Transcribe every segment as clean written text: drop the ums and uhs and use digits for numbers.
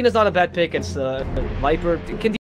is not a bad pick. It's Viper. Can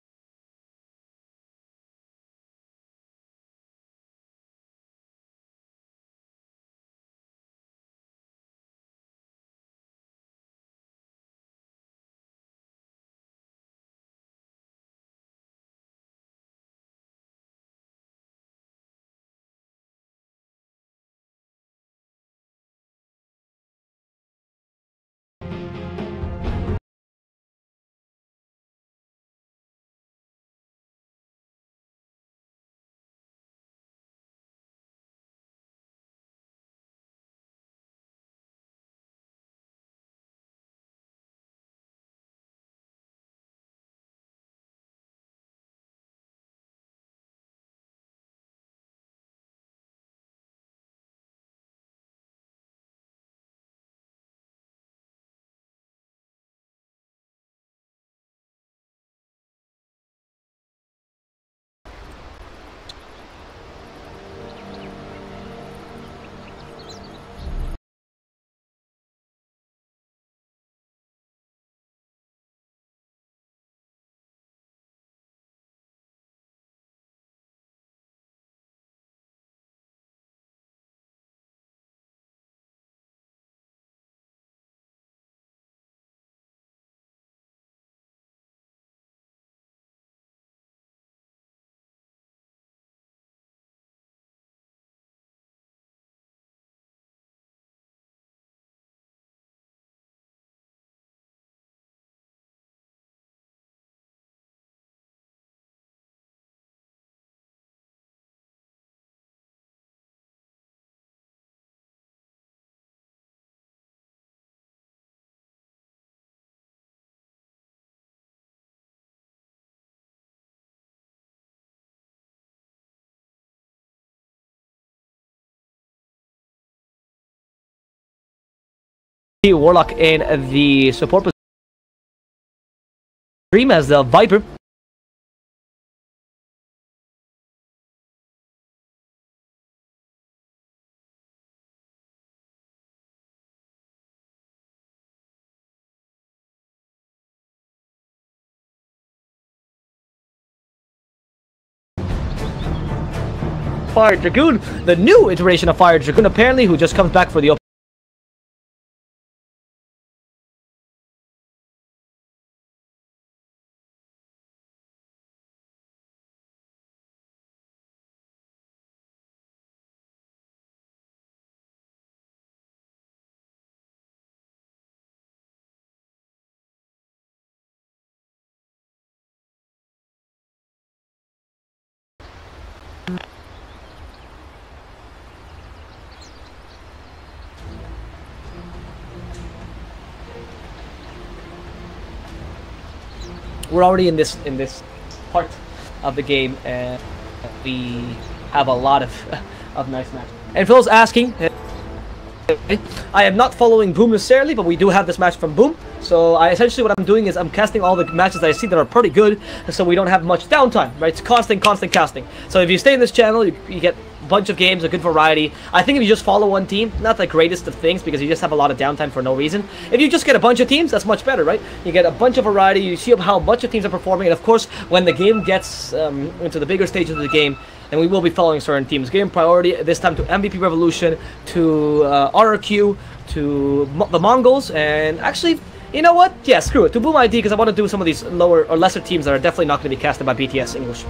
Warlock in the support position. Dream as the Viper. Fire Dragoon, the new iteration of Fire Dragoon, apparently, who just comes back for the open. We're already in this part of the game, and we have a lot of nice matches. And Phil's asking, I am not following Boom necessarily, but we do have this match from Boom. So essentially what I'm doing is I'm casting all the matches that I see that are pretty good, so we don't have much downtime, right? It's constant casting. So if you stay in this channel, you get a bunch of games, a good variety. I think if you just follow one team, not the greatest of things, because you just have a lot of downtime for no reason. If you just get a bunch of teams, that's much better, right? You get a bunch of variety, you see how a bunch of teams are performing, and of course, when the game gets into the bigger stages of the game, then we will be following certain teams. Game priority this time to MVP Revolution, to RRQ, to the Mongols, and actually, you know what? Yeah, screw it. To BOOM.ID, because I want to do some of these lower or lesser teams that are definitely not going to be casted by BTS English.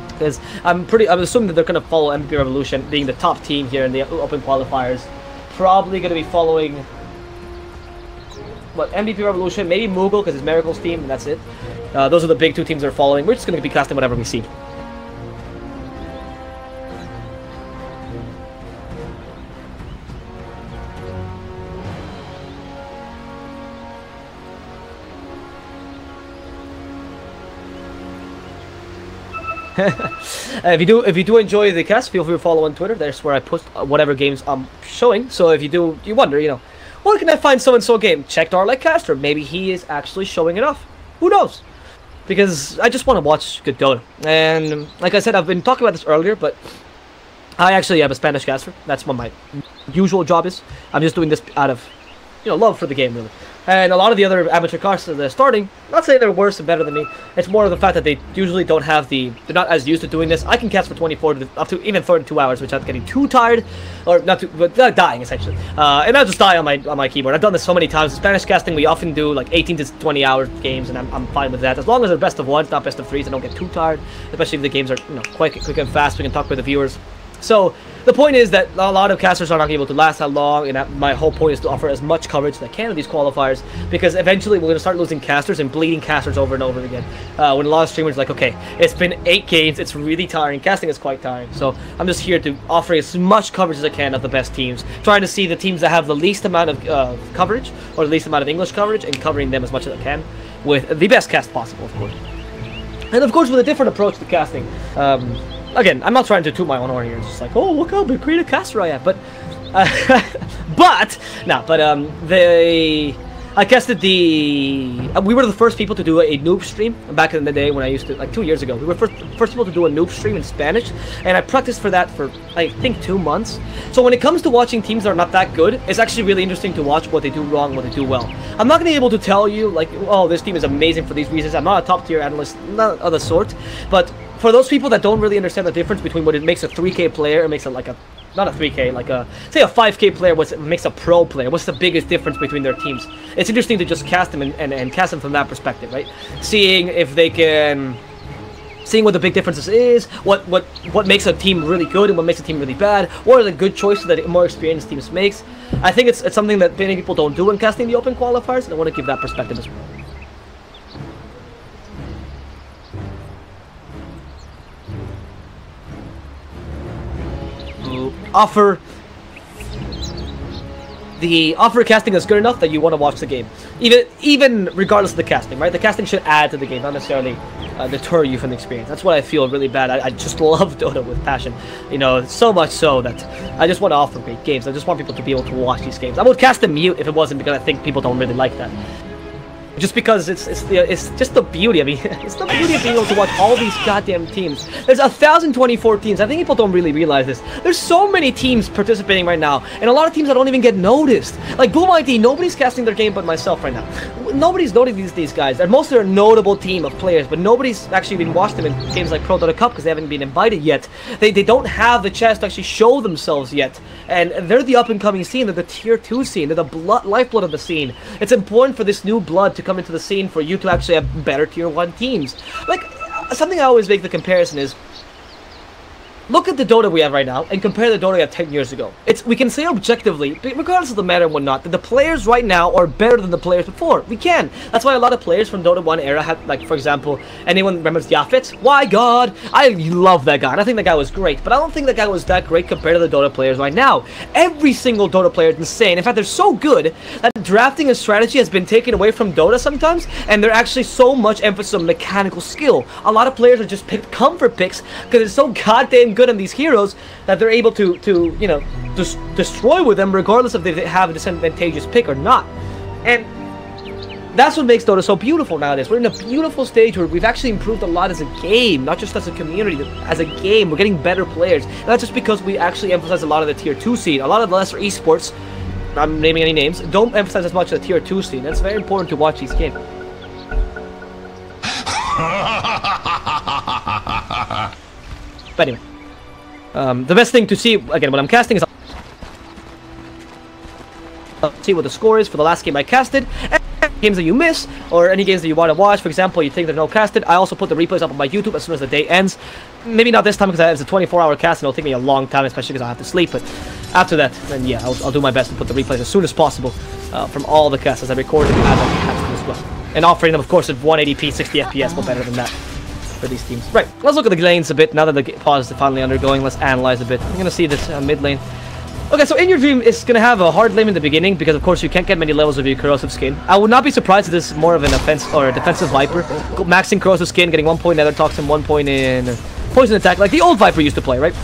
Because I'm assuming that they're going to follow MVP Revolution, being the top team here in the open qualifiers. Probably going to be following, what, MVP Revolution, maybe Moogle, because it's Miracle's team, and that's it. Those are the big two teams they're following. We're just going to be casting whatever we see. If you do enjoy the cast, feel free to follow on Twitter. There's where I post whatever games I'm showing. So if you wonder, you know, where can I find so-and-so game? Check Darlight Caster. Maybe he is actually showing it off. Who knows? Because I just want to watch good Dota. And like I said, I've been talking about this earlier, but I actually am a Spanish caster. That's what my usual job is. I'm just doing this out of love for the game, really. And a lot of the other amateur casters that are starting, not saying they're worse or better than me, it's more of the fact that they usually don't have they're not as used to doing this. I can cast for 24 to up to even 32 hours without getting too tired, or but dying, essentially. And I'll just die on my keyboard. I've done this so many times. In Spanish casting, we often do like 18 to 20 hour games, and I'm fine with that. As long as they're best of ones, not best of threes, I don't get too tired, especially if the games are quite quick and fast. We can talk with the viewers. So the point is that a lot of casters are not able to last that long, and my whole point is to offer as much coverage as I can of these qualifiers, because eventually we're going to start losing casters and bleeding casters over and over again. When a lot of streamers are like, okay, it's been 8 games, it's really tiring, casting is quite tiring, so I'm just here to offer as much coverage as I can of the best teams, trying to see the teams that have the least amount of coverage, or the least amount of English coverage, and covering them as much as I can with the best cast possible, of course. And of course with a different approach to casting. Again, I'm not trying to toot my own horn here. It's just like, oh, look how big creative caster I am. But, I casted we were the first people to do a noob stream back in the day when I used to, like 2 years ago. We were first people to do a noob stream in Spanish, and I practiced for that for, I think, 2 months. So when it comes to watching teams that are not that good, it's actually really interesting to watch what they do wrong, what they do well. I'm not going to be able to tell you, like, oh, this team is amazing for these reasons. I'm not a top-tier analyst, none of the sort, but for those people that don't really understand the difference between what it makes a 3K player and makes it like not a 3K, like say a 5K player, what makes a pro player, what's the biggest difference between their teams? It's interesting to just cast them and cast them from that perspective, right? Seeing what the big differences is, what makes a team really good and what makes a team really bad, what are the good choices that more experienced teams makes. I think it's something that many people don't do when casting the open qualifiers, and I want to give that perspective as well. Offer casting is good enough that you want to watch the game, even regardless of the casting, right? The casting should add to the game, not necessarily deter you from the experience. That's what I feel really bad. I just love Dota with passion, so much so that I just want to offer great games. I just want people to be able to watch these games. I would cast them mute if it wasn't because I think people don't really like that. Just because it's just the beauty. I mean, it's the beauty of being able to watch all these goddamn teams. There's 1,024 teams. I think people don't really realize this. There's so many teams participating right now, and a lot of teams that don't even get noticed. Like BOOM.ID, nobody's casting their game but myself right now. Nobody's noticing these guys. And most are a notable team of players, but nobody's actually been watched them in games like Pro Dota Cup because they haven't been invited yet. They don't have the chance to actually show themselves yet. And they're the up-and-coming scene. They're the tier 2 scene. They're the lifeblood of the scene. It's important for this new blood to come into the scene for you to actually have better tier 1 teams. Like, something I always make the comparison is, look at the Dota we have right now and compare the Dota we had 10 years ago. We can say objectively, regardless of the meta and whatnot, that the players right now are better than the players before. We can. That's why a lot of players from Dota 1 era had, like, for example, anyone remembers Yafet? Why God? I love that guy. And I think that guy was great, but I don't think that guy was that great compared to the Dota players right now. Every single Dota player is insane. In fact, they're so good that drafting and strategy has been taken away from Dota sometimes, and they're actually so much emphasis on mechanical skill. A lot of players are just picked comfort picks because it's so goddamn good on these heroes that they're able to destroy with them regardless if they have a disadvantageous pick or not. And that's what makes Dota so beautiful nowadays. We're in a beautiful stage where we've actually improved a lot as a game, not just as a community, as a game. We're getting better players. And that's just because we actually emphasize a lot of the tier 2 scene. A lot of the lesser esports, I'm not naming any names, don't emphasize as much the tier 2 scene. It's very important to watch these games. But anyway. The best thing to see, again, when I'm casting is I'll see what the score is for the last game I casted, and games that you miss, or any games that you want to watch. For example, you think they're no casted, I also put the replays up on my YouTube as soon as the day ends. Maybe not this time because it's a 24-hour cast and it'll take me a long time, especially because I have to sleep, but after that, then yeah, I'll do my best to put the replays as soon as possible from all the casts as I recorded and as I cast them as well. And offering them, of course, at 180p, 60 FPS, but better than that for these teams. Right, let's look at the lanes a bit. Now that the pause is finally undergoing, let's analyze a bit. I'm going to see this mid lane. Okay, so in your dream, it's going to have a hard lane in the beginning because, of course, you can't get many levels of your corrosive skin. I would not be surprised if this is more of an offense or a defensive Viper. Maxing corrosive skin, getting 1 point Nether Toxin, 1 point in poison attack, like the old Viper used to play, right?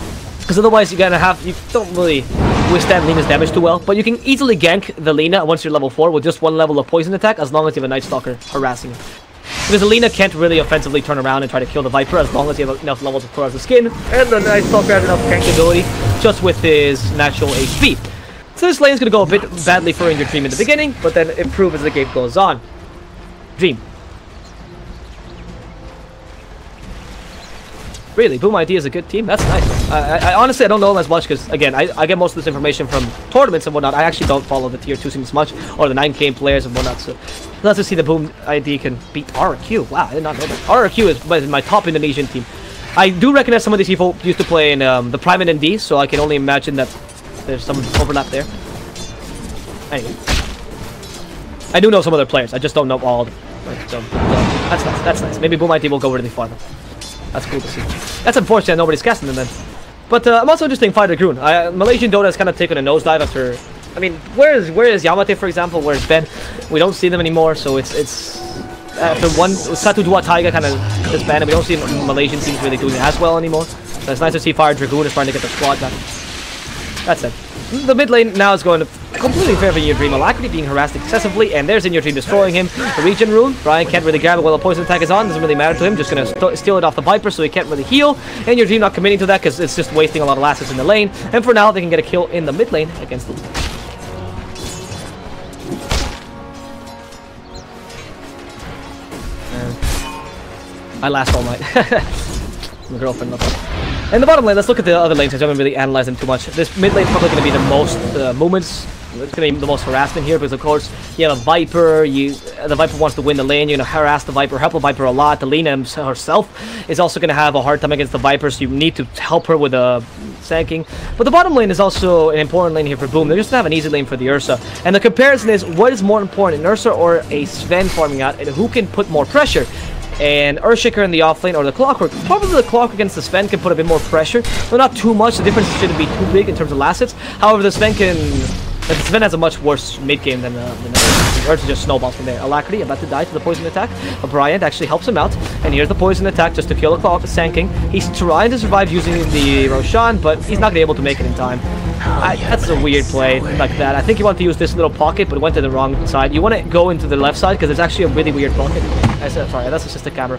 Because otherwise you don't really withstand Lena's damage too well. But you can easily gank the Lena once you're level 4 with just 1 level of poison attack as long as you have a Night Stalker harassing him. Because the Lena can't really offensively turn around and try to kill the Viper as long as you have enough levels of corrosive skin, and the Night Stalker has enough gank ability just with his natural HP. So this lane's gonna go a bit badly for Injured Dream in the beginning, but then improve as the game goes on. Dream. Really, BOOM.ID is a good team? That's nice. I honestly, I don't know them as much because, again, I get most of this information from tournaments and whatnot. I actually don't follow the tier 2 teams much, or the 9K players and whatnot, so let's just see the BOOM.ID can beat RQ. Wow, I did not know that. RQ is my top Indonesian team. I do recognize some of these people used to play in the Private ND, so I can only imagine that there's some overlap there. Anyway. I do know some other players, I just don't know all of them. Right, so that's nice, that's nice. Maybe BOOM.ID will go really far though. That's cool to see. That's unfortunate nobody's casting them then. But I'm also interested in fighter Dragoon. Malaysian Dota has kind of taken a nosedive after... I mean, where is Yamate, for example? Where's Ben? We don't see them anymore, so it's after one... Satu Dua Taiga kind of disbanded. We don't see Malaysian teams really doing it as well anymore. So it's nice to see Fire Dragoon is trying to get the squad back. That's it. The mid lane now is going to completely favor Injured Dream. Alacrity being harassed excessively, and there's Injured Dream destroying him. The regen rune, Brian can't really grab it while the poison attack is on. Doesn't really matter to him. Just gonna steal it off the Viper, so he can't really heal. And Injured Dream not committing to that because it's just wasting a lot of assets in the lane. And for now, they can get a kill in the mid lane against the... I last all night. My girlfriend loved it. In the bottom lane, let's look at the other lanes because I haven't really analyzed them too much. This mid lane is probably going to be the most movements. It's going to be the most harassment here because, of course, you have a Viper. The Viper wants to win the lane. You're going to harass the Viper, help the Viper a lot. The Lina herself is also going to have a hard time against the Viper, so you need to help her with sanking. But the bottom lane is also an important lane here for Boom. They're just going to have an easy lane for the Ursa. And the comparison is, what is more important, an Ursa or a Sven farming out, and who can put more pressure? And Earthshaker in the offlane or the Clockwork. Probably the Clockwork against the Sven can put a bit more pressure, but not too much. The difference shouldn't be too big in terms of assets. However, the Sven can... The Sven has a much worse mid game than Earth just snowballs from there. Alacrity about to die to the poison attack, but Bryant actually helps him out. And here's the poison attack just to kill the Clock, sanking. He's trying to survive using the Roshan, but he's not going to be able to make it in time. That's a weird play like that. I think you want to use this little pocket, but it went to the wrong side. You want to go into the left side because there's actually a really weird pocket. Sorry, that's just the camera.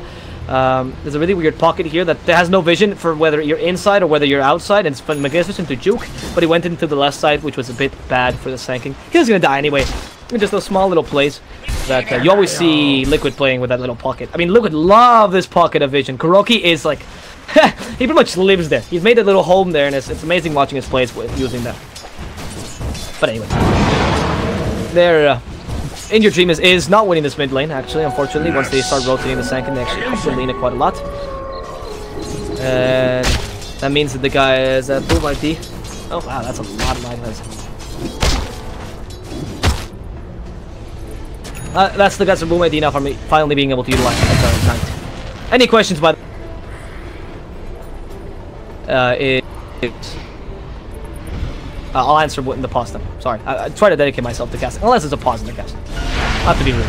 There's a really weird pocket here that has no vision for whether you're inside or whether you're outside, and it's magnificent to juke, but he went into the left side, which was a bit bad for the sanking. He was going to die anyway. Just those small little plays that you always see Liquid playing with that little pocket. I mean, Liquid love this pocket of vision. Kuroki is like... he pretty much lives there. He's made a little home there, and it's amazing watching his plays with using that. But anyway. There... Injured Dream is not winning this mid lane, actually, unfortunately. Once they start rotating the Sankin, they actually help the Lina quite a lot. And that means that the guy is at BOOM.ID. Oh, wow, that's a lot of line. That's the guys at BOOM.ID now finally being able to utilize that. Any questions about I'll answer in the pause then. Sorry, I try to dedicate myself to casting, unless there's a pause in the cast. I have to be rude,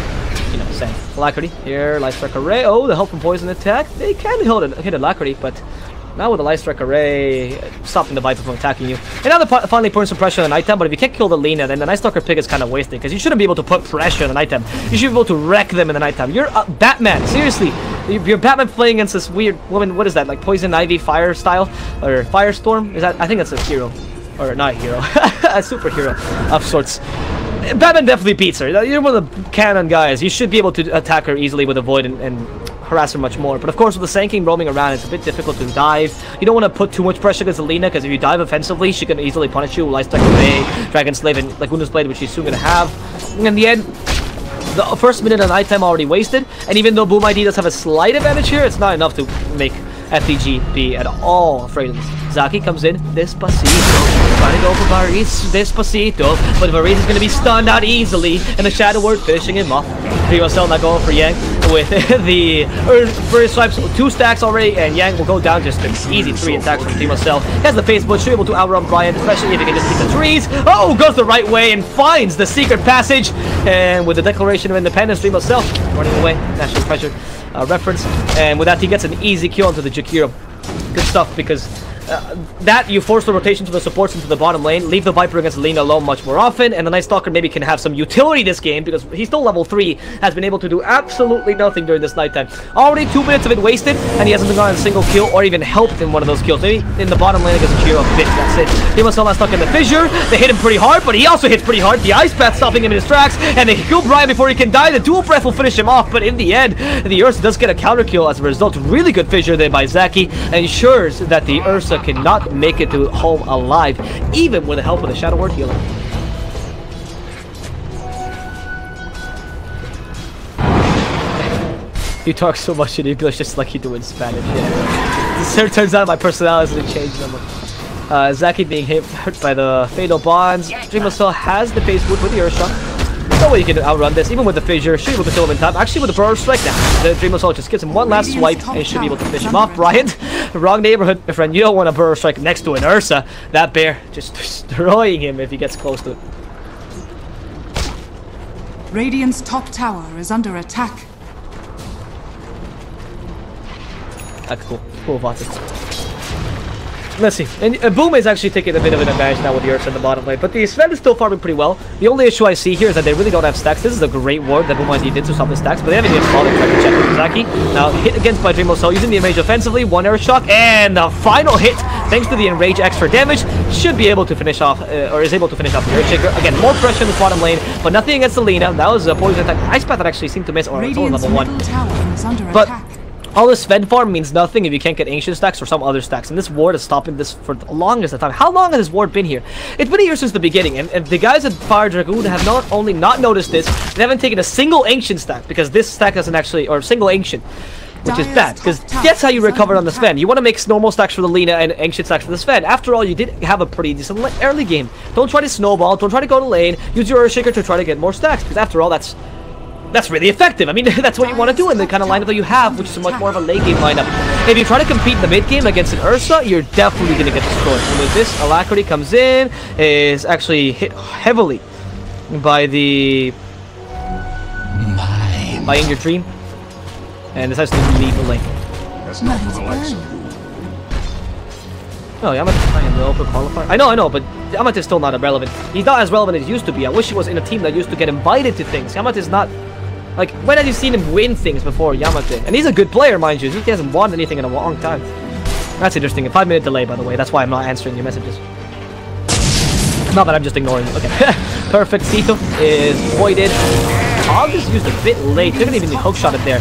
you know, saying. Alacrity here, Light Strike Array. Oh, the help from poison attack. They can hit Alacrity, but now with the Light Strike Array, stopping the Viper from attacking you. And now they're finally putting some pressure on the nighttime, but if you can't kill the Lina, then the Night Stalker pick is kind of wasted, because you shouldn't be able to put pressure on the nighttime. You should be able to wreck them in the nighttime. You're Batman, seriously. You're Batman playing against this weird woman, what is that, like Poison Ivy Fire style? Or Firestorm? Is that, I think that's a hero. Or not a hero, a superhero of sorts. Batman definitely beats her. You're one of the canon guys. You should be able to attack her easily with a void and harass her much more. But of course, with the Sanking roaming around, it's a bit difficult to dive. You don't want to put too much pressure against Lina, because if you dive offensively, she can easily punish you. Light Strike Array, Dragon Slave, and Laguna's Blade, which she's soon going to have. And in the end, the first minute of nighttime already wasted. And even though BOOM.ID does have a slight advantage here, it's not enough to make FDG be at all afraid of this. Zaki comes in, Despacito, trying to go for Maurice, Despacito, but Maurice is going to be stunned out easily, and the Shadow Word finishing him off. Primo Cell not going for Yang with the Earth Swipes, 2 stacks already, and Yang will go down just an easy 3 attacks from Primo Cell. He has the face bush, should be able to outrun Brian, especially if he can just keep the trees. Oh, goes the right way and finds the secret passage, and with the Declaration of Independence, Primo Cell running away, National Treasure reference, and with that he gets an easy kill onto the Jakiro. Good stuff, because that you force the rotation to the supports into the bottom lane, leave the Viper against Lina alone much more often, and the Night Stalker maybe can have some utility this game because he's still level 3, has been able to do absolutely nothing during this nighttime. Already 2 minutes of it wasted, and he hasn't gotten a single kill or even helped in one of those kills. Maybe in the bottom lane against a Chiro a bit, that's it. He was not stuck in the fissure. They hit him pretty hard, but he also hits pretty hard. The Ice Path stopping him in his tracks, and they kill Brian before he can die. The dual breath will finish him off, but in the end, the Ursa does get a counter kill as a result. Really good fissure there by Zaki, ensures that the Ursa cannot make it to home alive, even with the help of the Shadow Word healer. You talk so much in English just like you do in Spanish. Yeah. It turns out my personality hasn't changed that much. Zaki being hurt by the Fatal Bonds. Dreamosol has the base wood with the Ursa. No way you can outrun this, even with the fissure. Should be able to kill him in time. Actually, with the Burrow Strike now, the Dreamosol just gives him one last swipe and should be able to finish him off. Brian, wrong neighborhood, my friend. You don't want a Burrow Strike next to an Ursa. That bear just destroying him if he gets close to it. Radiant's top tower is under attack. That's cool. Cool, Vatis. Let's see. And Boom is actually taking a bit of an advantage now with the Ursa in the bottom lane, but the Sven is still farming pretty well. The only issue I see here is that they really don't have stacks. This is a great ward that BOOM.ID did to stop the stacks, but they haven't even bothered trying to check with Zaki. Now, hit against by Dreamosol using the Enrage offensively, 1 Earth Shock, and the final hit, thanks to the Enrage extra damage, should be able to finish off, or is able to finish off the Earthshaker. Again, more pressure in the bottom lane, but nothing against Selena. That was a poison attack. Ice Path that actually seemed to miss, or it's only level 1. But all this Sven farm means nothing if you can't get Ancient stacks or some other stacks. And this ward is stopping this for the longest of time. How long has this ward been here? It's been here since the beginning. And the guys at Fire Dragoon have not only not noticed this, they haven't taken a single Ancient stack. Because this stack doesn't actually, or single Ancient. Which is bad, because that's how you recover on the Sven. You want to make normal stacks for the Lina and Ancient stacks for the Sven. After all, you did have a pretty decent early game. Don't try to snowball, don't try to go to lane. Use your Earthshaker to try to get more stacks. Because after all, that's really effective. I mean, that's what you want to do in the kind of lineup that you have, which is much more of a late game lineup. If you try to compete in the mid game against an Ursa, you're definitely going to get destroyed. And with this, Alacrity comes in, is actually hit heavily by the... by In Your Dream, and decides to leave the lane. Oh, Yamato's playing low for qualifier. I know, but Yamato is still not relevant. He's not as relevant as he used to be. I wish he was in a team that used to get invited to things. Yamato is not... Like, when have you seen him win things before, Yamato? And he's a good player, mind you. He hasn't won anything in a long time. That's interesting. A 5-minute delay, by the way. That's why I'm not answering your messages. Not that I'm just ignoring you. Okay. Perfect. Sito is voided. Cog is used a bit late. They couldn't even hook shot it there.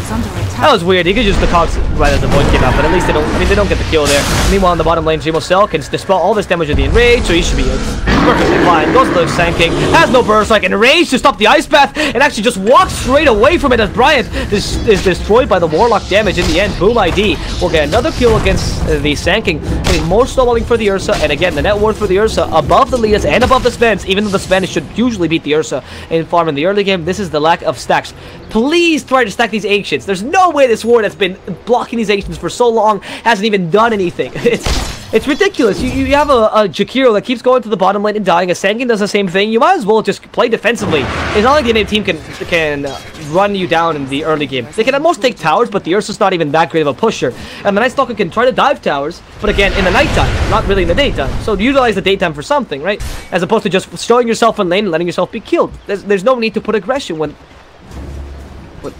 That was weird. He could use the cogs right as the void came out, but at least they don't. I mean, they don't get the kill there. Meanwhile, in the bottom lane, Dreamosol can dispel all this damage of the Enrage, so he should be perfectly fine. Goes to the Sanking, has no burst, like Enrage to stop the Ice Path, and actually just walks straight away from it as Bryant is destroyed by the Warlock damage. In the end, BOOM.ID will get another kill against the Sanking, getting more snowballing for the Ursa, and again, the net worth for the Ursa above the Lias and above the Svens, even though the Sven should usually beat the Ursa in farm in the early game. This is the lack of stacks. Please try to stack these Ancients. There's no way this ward that's been blocking these Ancients for so long hasn't even done anything. It's ridiculous. You have a Jakiro that keeps going to the bottom lane and dying. A Sankin does the same thing. You might as well just play defensively. It's not like the enemy team can run you down in the early game. They can at most take towers, but the Ursa's not even that great of a pusher. And the Night Stalker can try to dive towers, but again, in the nighttime, not really in the daytime. So utilize the daytime for something, right? As opposed to just showing yourself in lane and letting yourself be killed. There's no need to put aggression when...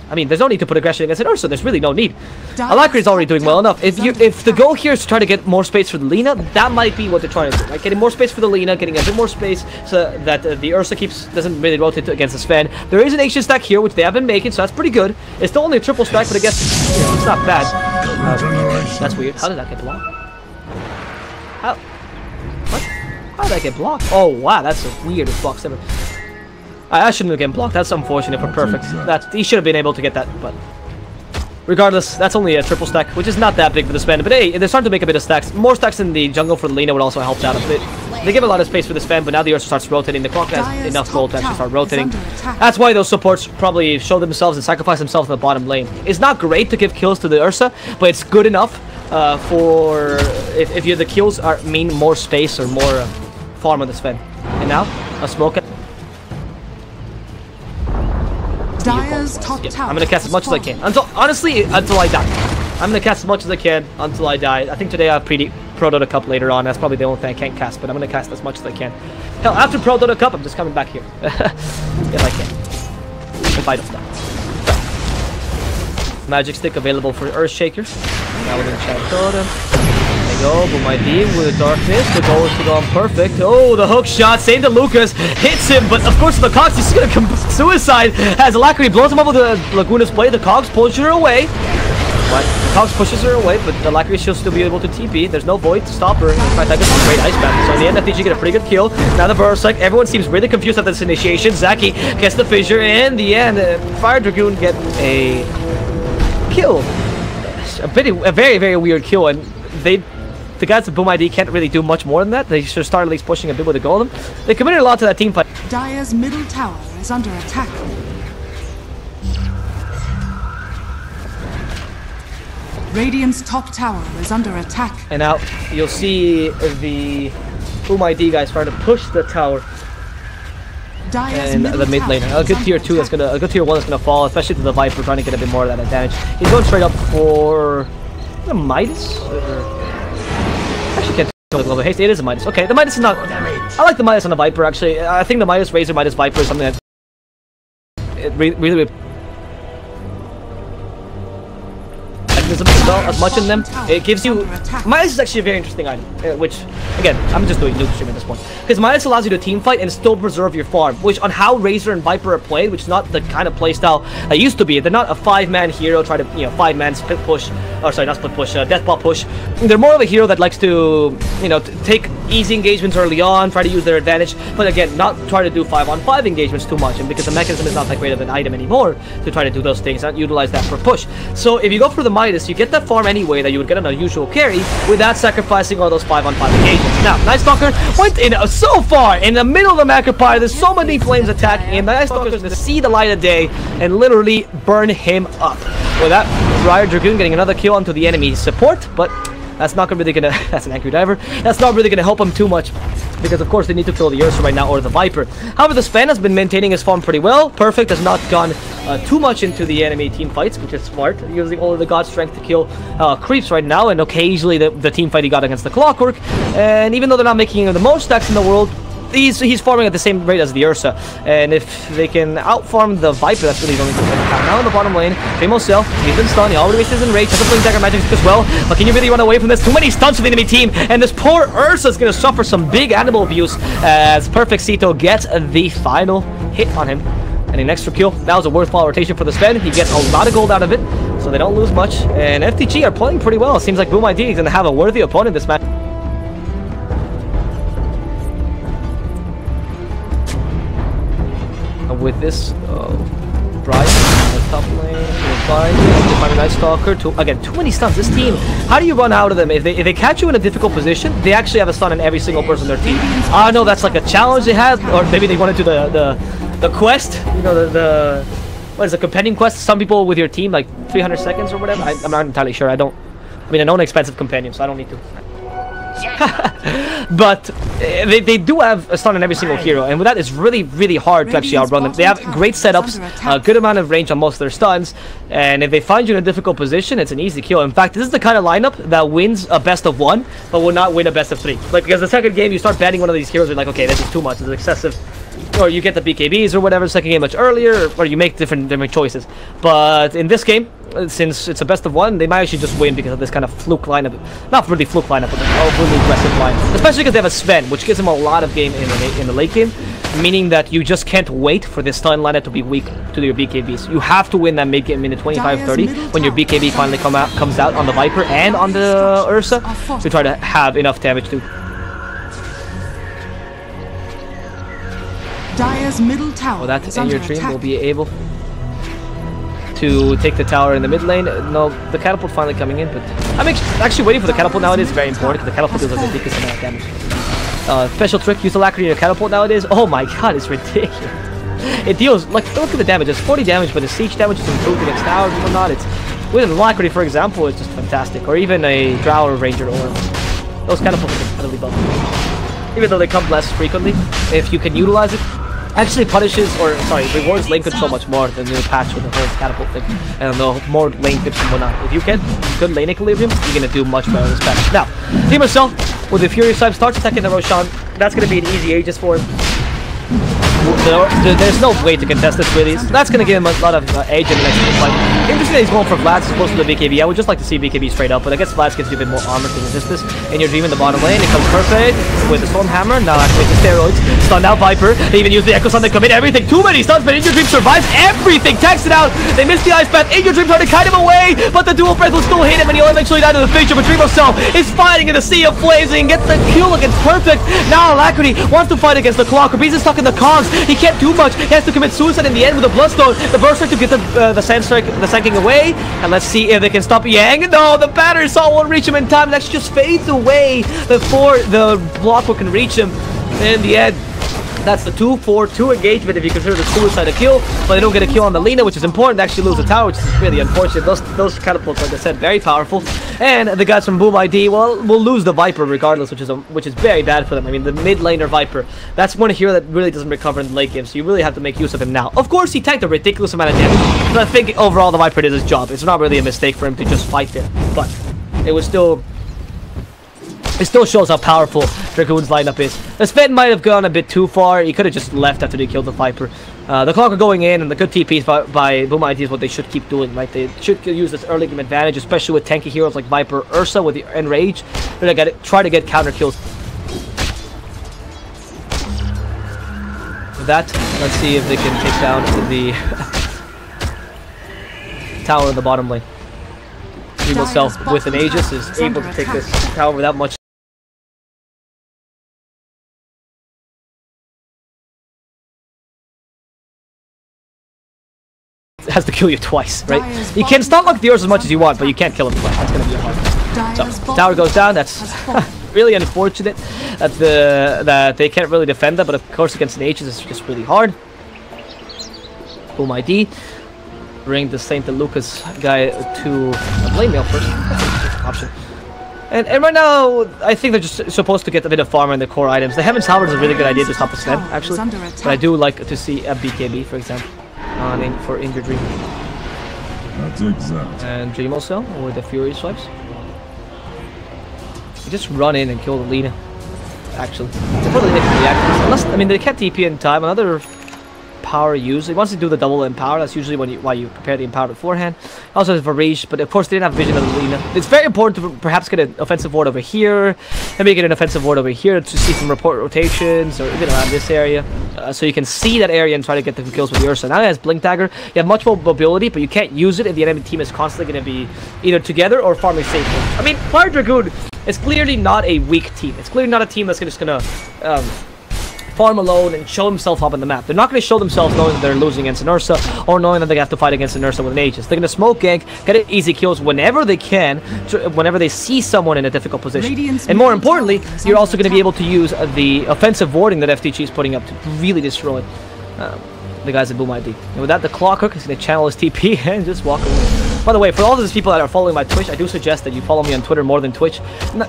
I mean, there's no need to put aggression against an Ursa. There's really no need. Alacrity is already doing well enough. If the goal here is to try to get more space for the Lina, that might be what they're trying to do. Like getting more space for the Lina, getting a bit more space so that the Ursa doesn't really rotate against the Sven. There is an Ancient stack here, which they have been making, so that's pretty good. It's still only a triple stack, but I guess it's not bad. That's weird. How did that get blocked? How? What? How did that get blocked? Oh wow, that's the weirdest blocks ever. I shouldn't have gotten blocked. That's unfortunate for Perfect. He should have been able to get that, but regardless, that's only a triple stack, which is not that big for the Sven. But hey, they're starting to make a bit of stacks. More stacks in the jungle for the Lina would also help out a bit. They give a lot of space for the Sven, but now the Ursa starts rotating. The clock has enough gold to actually start rotating. That's why those supports probably show themselves and sacrifice themselves in the bottom lane. It's not great to give kills to the Ursa, but it's good enough for if the kills mean more space or more farm on the Sven. And now a smoke. Dire's top tower. I'm gonna cast as much as I can until I die. I'm gonna cast as much as I can until I die. I think today I have pretty Pro Dota Cup later on. That's probably the only thing I can't cast, but I'm gonna cast as much as I can. Hell, after Pro Dota Cup, I'm just coming back here. If I can. If I don't die. Magic Stick available for Earthshaker. Now we're gonna chat Dota. There you go, BOOM.ID with Darkness. The goal is to go on perfect. Oh, the hook shot. Same to Lucas. Hits him, but of course the Cogs is gonna come suicide as Alacrity blows him up with the Laguna's play. The Cogs pushes her away. But the Cogs pushes her away, but the Alacrity should still be able to TP. There's no void to stop her. In fact, that gets a great ice battle. So in the end, FTG get a pretty good kill. Now the burst, like everyone seems really confused at this initiation. Zaki gets the fissure. In the end, Fire Dragoon get a kill. A very, very weird kill, and the guys at BOOM.ID can't really do much more than that. They should start at least pushing a bit with the golem. They committed a lot to that team fight. Dire's middle tower is under attack. Radiant's top tower is under attack. And now you'll see the BOOM.ID guys trying to push the tower. And the mid lane. A good tier 2 that's gonna, a good tier 1 that's gonna fall, especially to the Viper, trying to get a bit more of that damage. He's going straight up for the Midas. Actually, can't tell the global haste. It is a Midas. Okay, the Midas is not. I like the Midas on the Viper actually. I think the Midas Razor, Midas Viper is something that it really as much in them. It gives you Midas is actually a very interesting item, which again I'm just doing noob stream at this point, because Midas allows you to team fight and still preserve your farm, which on how Razor and Viper are played, which is not the kind of playstyle that used to be. They're not a 5-man hero try to 5-man split push, or sorry, not split push, deathball push. They're more of a hero that likes to take easy engagements early on, try to use their advantage, but again not try to do 5-on-5 engagements too much, and because the mechanism is not that great of an item anymore to try to do those things, not utilize that for push. So if you go for the Midas, you get that farm anyway that you would get on a usual carry without sacrificing all those 5-on-5 engagements. Now, Night Stalker went in so far in the middle of the Macropire. There's so many flames attacking him. Night Stalker's going to see the light of day and literally burn him up. With that, Fire Dragoon getting another kill onto the enemy support, but that's not really gonna. That's an angry diver. That's not really gonna help him too much, because of course they need to kill the Ursa right now or the Viper. However, the Sven has been maintaining his farm pretty well. Perfect has not gone too much into the enemy team fights, which is smart, using all of the god strength to kill creeps right now, and occasionally the team fight he got against the Clockwork. And even though they're not making the most stacks in the world, he's farming at the same rate as the Ursa, and if they can outfarm the Viper, that's really the only thing they can have. Now in the bottom lane, Primo Self, he's been stunned, he already wastes his enrage, has a Flame Dagger magic as well, but can you really run away from this? Too many stuns for the enemy team, and this poor Ursa's gonna suffer some big animal abuse as Perfect Cito gets the final hit on him. And an extra kill. That was a worthwhile rotation for the Sven. He gets a lot of gold out of it, so they don't lose much. And FTG are playing pretty well. It seems like BOOM.ID is gonna have a worthy opponent this match. With this, Brian on the top lane, they find a Night Stalker. Again, too many stuns. This team, how do you run out of them? If they catch you in a difficult position, they actually have a stun on every single person on their team. I know that's like a challenge they had, or maybe they want to do the quest. What is a companion quest? Some people with your team like 300 seconds or whatever. I'm not entirely sure. I mean, I know an expensive companion, so I don't need to. But they do have a stun on every single hero, and with that it's really hard to actually outrun them. They have great setups, a good amount of range on most of their stuns, and if they find you in a difficult position, it's an easy kill. In fact, this is the kind of lineup that wins a best of 1 but will not win a best of 3. Like, because the second game you start banning one of these heroes, you're like, okay, this is too much, it's excessive. Or you get the BKBs or whatever, second game much earlier, or you make different choices. But in this game, since it's a best of 1, they might actually just win because of this kind of fluke lineup. Not really fluke lineup, but a really aggressive lineup. Especially because they have a Sven, which gives them a lot of game in the late game, meaning that you just can't wait for this stun lineup to be weak to your BKBs. You have to win that mid game minute 25-30 when your BKB finally comes out on the Viper and on the Ursa to try to have enough damage to. Dire's middle tower. Well, that's in your dream. Will be able to take the tower in the mid lane. No, the catapult finally coming in, but I'm actually waiting for the catapult nowadays. It's very important because the catapult deals a ridiculous amount of damage. Special trick: use Alacrity in your catapult nowadays. Oh my god, it's ridiculous. It deals like, look at the damage. It's 40 damage, but the siege damage is improved against towers and whatnot. It's with an Alacrity, for example, it's just fantastic. Or even a Drow or Ranger, or those catapults are incredibly buffed. Even though they come less frequently, if you can utilize it, actually punishes, or sorry, rewards lane control much more than the new patch with the whole catapult thing and the more lane tips and whatnot. If you get good lane equilibrium, you're gonna do much better this patch. Now, Team Marcel with the Fury Swipe starts attacking the Roshan. That's gonna be an easy Aegis for him. There's no way to contest this really, so that's going to give him a lot of edge in the next fight. Interesting that he's going for Vlad's as opposed to the BKB. I would just like to see BKB straight up, but I guess Vlad's gives you a bit more armor to resist this. In your dream in the bottom lane, it comes perfect with the Storm Hammer. Now activate the steroids. Stun out Viper. They even use the Echo Sun to commit everything. Too many stuns, but In Your Dream survives everything. Takes it out. They miss the Ice Path. In Your Dream trying to kite him away, but the dual breath will still hit him, and he'll eventually die to the fixture. But Dream himself is fighting in the sea of flames and gets the kill against perfect. Now Alacrity wants to fight against the clock. He's stuck in the cogs. He can't do much. He has to commit suicide in the end with a Bloodstone. The Berserk to get the Sandstrike away. And let's see if they can stop Yang. No, the Battery Saw won't reach him in time. That just fades away before the Blockwork can reach him. In the end, that's the 2-4-2 engagement if you consider the suicide a kill, but they don't get a kill on the Lina, which is important. They actually lose the tower, which is really unfortunate. Those catapults, like I said, very powerful. And the guys from BOOM.ID, well, will lose the Viper regardless, which is very bad for them. I mean, the mid laner Viper, that's one hero that really doesn't recover in the late game, so you really have to make use of him now. Of course, he tanked a ridiculous amount of damage, but I think overall the Viper did his job. It's not really a mistake for him to just fight there, but it was still... It still shows how powerful Dragoon's lineup is. The Sven might have gone a bit too far. He could have just left after they killed the Viper. The clock are going in, and the good TPs by BOOM.ID is what they should keep doing, right? They should use this early game advantage, especially with tanky heroes like Viper, Ursa with the Enrage. They're gonna try to get counter kills. With that, let's see if they can take down the tower in the bottom lane. Dream himself with an Aegis is able to take this tower without much. Has to kill you twice, right? You can stun lock the Ursa as much as you want, but you can't kill him twice. That's gonna be hard. So tower goes down. That's really unfortunate that they can't really defend that, but of course against an Aegis it's just really hard. BOOM.ID bring the Saint Lucas guy to blame mail first. Option. And right now, I think they're just supposed to get a bit of farm in the core items. The Heaven Salvage is a really good idea to stop a Sven, actually. But I do like to see a BKB, for example, for In Your Dream. That's exact. And Dream also with the Fury Swipes. You just run in and kill the Lina. Actually, they probably can react. Unless, I mean, they can't TP in time. Another power usually once they do the double empower, that's usually why you prepare the empower beforehand. Also has Varage, but of course they didn't have vision of the Lina. It's very important to perhaps get an offensive ward over here, maybe get an offensive ward over here to see some report rotations or even around this area, so you can see that area and try to get the kills with the Ursa. Now it has Blink Dagger. You have much more mobility, but you can't use it if the enemy team is constantly going to be either together or farming safely. I mean, Fire Dragoon is clearly not a weak team. It's clearly not a team that's just gonna farm alone and show himself up on the map. They're not going to show themselves knowing that they're losing against an Ursa or knowing that they have to fight against an Ursa with an Aegis. They're going to smoke gank, get easy kills whenever they can, whenever they see someone in a difficult position. And more importantly, you're also going to be able to use the offensive warding that FTG is putting up to really destroy the guys at BOOM.ID. And with that, the Clockhook is going to channel his TP and just walk away. By the way, for all of these people that are following my Twitch, I do suggest that you follow me on Twitter more than Twitch.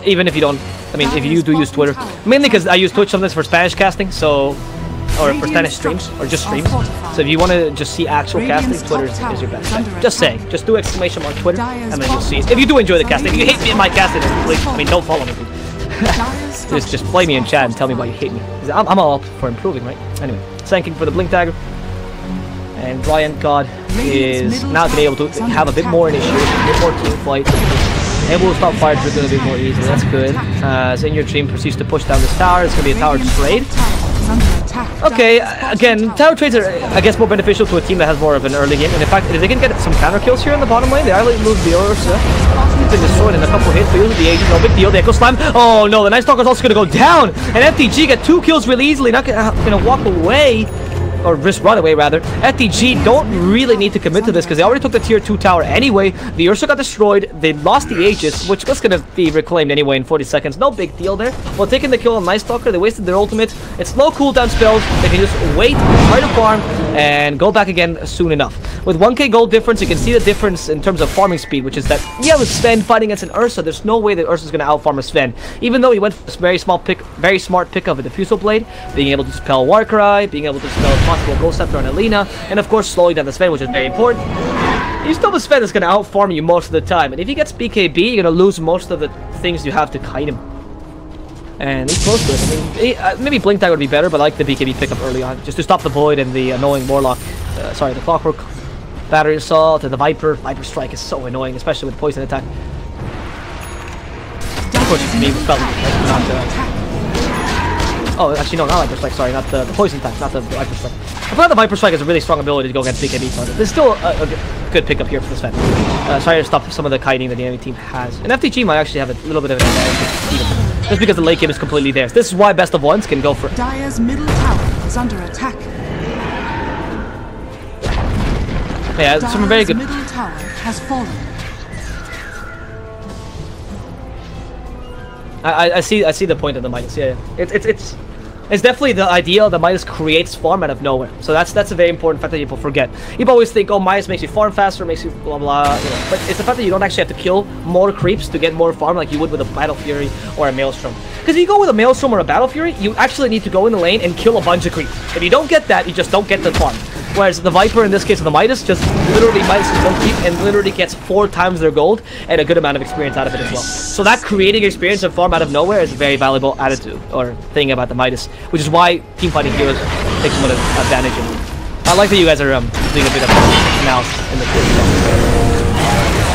Even if you don't, I mean, if you do use Twitter. Mainly because I use Twitch sometimes for Spanish casting, so... or for Spanish streams, or just streams. So if you want to just see actual casting, Twitter is your best bet. Just saying. Just do exclamation on Twitter, and then you'll see it. If you do enjoy the casting, if you hate me in my casting, please, I mean, don't follow me. just play me in chat and tell me why you hate me. I'm all up for improving, right? Anyway, thanking for the Blink Dagger. And Brian God is now going to be able to have a bit more initiative, a bit more team fight. And we'll stop Fire Dragoon a bit more easily. That's good. As In Your Dream proceeds to push down this tower, it's going to be a tower trade. Okay, again, tower trades are, I guess, more beneficial to a team that has more of an early game. And in fact, if they can get some counter kills here in the bottom lane, they either lose the Ursa. It's been destroyed in a couple hits, but usually the Aegis, no big deal. The Echo Slam. Oh no, the Night Stalker's also going to go down. And FTG get 2 kills really easily, not going to walk away. or risk runaway rather. FTG don't really need to commit to this because they already took the tier 2 tower anyway. The Ursa got destroyed. They lost the Aegis, which was going to be reclaimed anyway in 40 seconds. No big deal there. While taking the kill on Night Stalker, they wasted their ultimate. It's low cooldown spells. They can just wait, try to farm, and go back again soon enough. With 1k gold difference, you can see the difference in terms of farming speed, which is that, yeah, with Sven fighting against an Ursa, there's no way that Ursa's going to outfarm a Sven. Even though he went for this very smart pick of a Diffusal Blade, being able to dispel Warcry, being able to dispel possible Ghost Scepter on Alina, and of course slowing down the Sven, which is very important. You still have a Sven that's going to outfarm you most of the time, and if he gets BKB, you're going to lose most of the things you have to kite him. And he's close to it. I mean, maybe Blink Tag would be better, but I like the BKB pickup early on, just to stop the Void and the annoying Warlock. Sorry, the Clockwork, Battery Assault, and the Viper. Viper Strike is so annoying, especially with Poison Attack. Of course, it's me, not oh, actually, no, not Viper Strike, sorry, not the Poison Attack, not the Viper Strike. I forgot the Viper Strike has a really strong ability to go against BKB target. There's still a good pickup here for this Sven. Sorry to stop some of the kiting that the enemy team has. And FTG might actually have a little bit of an advantage, just because the late game is completely theirs. This is why best of ones can go for it. Dire's middle tower is under attack. Yeah, it's some very good. Middle tower has fallen. I see the point of the Midas. Yeah, it's definitely the idea that Midas creates farm out of nowhere. So that's a very important fact that people forget. People always think, oh, Midas makes you farm faster, makes you blah blah, you know. But it's the fact that you don't actually have to kill more creeps to get more farm like you would with a Battle Fury or a Maelstrom. Because if you go with a Maelstrom or a Battle Fury, you actually need to go in the lane and kill a bunch of creeps. If you don't get that, you just don't get the farm. Whereas the Viper, in this case of the Midas, just literally Midas is 1 creep and literally gets 4 times their gold and a good amount of experience out of it as well. So that creating experience and farm out of nowhere is a very valuable attitude or thing about the Midas, which is why team fighting heroes take somewhat of advantage in it. I like that you guys are doing a bit of mouse in the field.